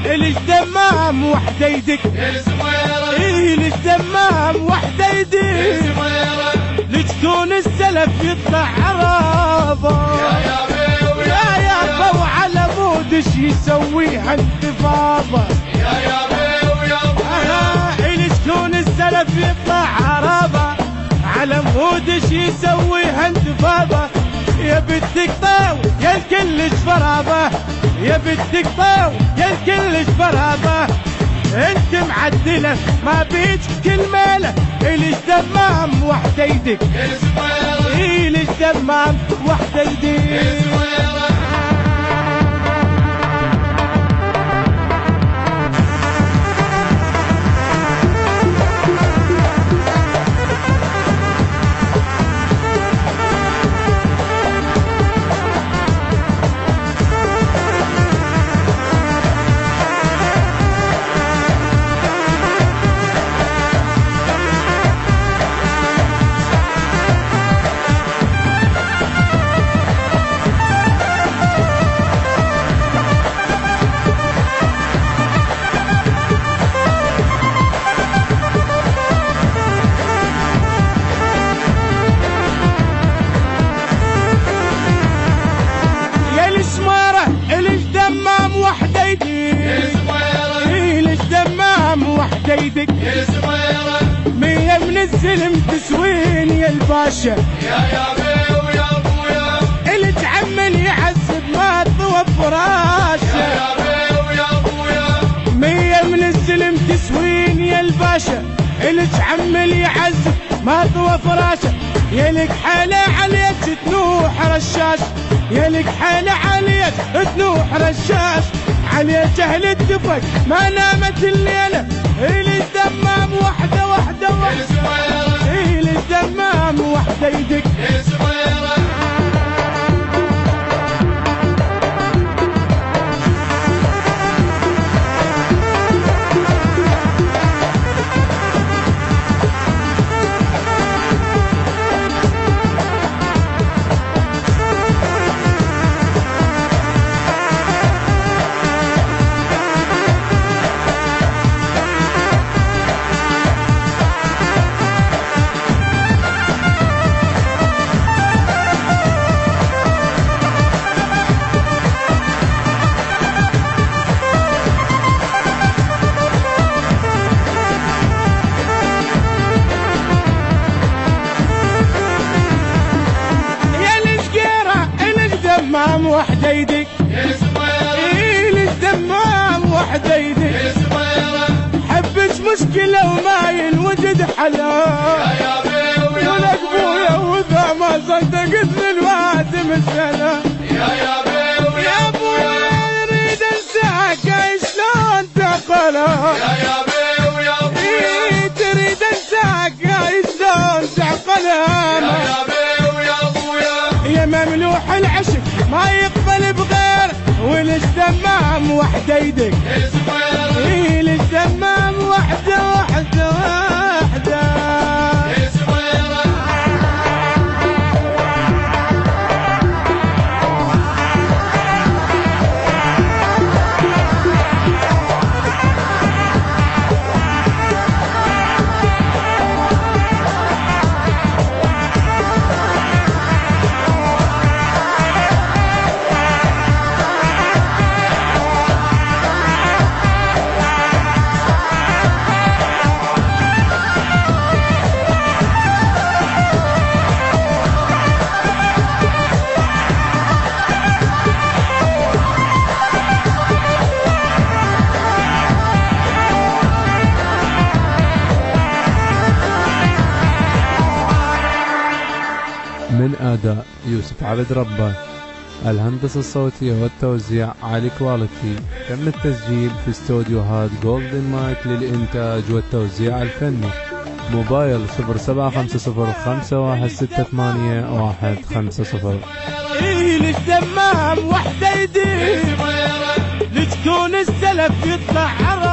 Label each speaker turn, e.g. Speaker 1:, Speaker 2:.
Speaker 1: ليش دمام وحده يدق ليش دمام وحده يدق ليش كون السلف يطلع عرابه يا يابا وعلى مود شي يسويها انتفاضه ليش كون السلف يطلع عرابه على مود شي يسويها انتفاضه يا بدك طاو يا الكل فرابه يا بدك طاو يا الكل فرابه انت معدله ما بيك كلمه ليش دمام وحده يدق ليش دمام وحده يدق يدق مية من الزلم تسوين يا الباشا
Speaker 2: يا بيو يا ابويا
Speaker 1: اللي تعمل يعذب ما طوى فراشه
Speaker 2: يا بيو يا ابويا
Speaker 1: مية من الزلم تسوين يا الباشا اللي تعمل يعذب ما طوى فراشه يلك حالة عليك تنوح رشاش يلك حالة عليك تنوح رشاش عليك اهل الدفك ما نامت الليلة ليش دمام وحده وحده ليش دمام وحده يدق دمام وحده يدق ليش دمام وحده يدق حبش مشكلة وما ينوجد حلا
Speaker 2: يا بيو
Speaker 1: ولك بويا وذا ما صدقت الواد مسألة
Speaker 2: يا بيو
Speaker 1: يا ابويا يريد انساك شلون تعقلها
Speaker 2: يا بيو يا ابويا
Speaker 1: تريد انساك شلون تعقلها
Speaker 2: يا بيو يا ابويا
Speaker 1: يا مملوح العشق ما يقبل بغير وليش دمام وحده يدق ليش دمام وحده وحده وحده
Speaker 3: من أداء يوسف عبد ربه، الهندسة الصوتية والتوزيع علي كواليتي. تم التسجيل في استوديوهات جولدن مايك للإنتاج والتوزيع الفني. موبايل 075051685150.
Speaker 1: ليش دمام وحده يدق لتكون السلف يطلع عرب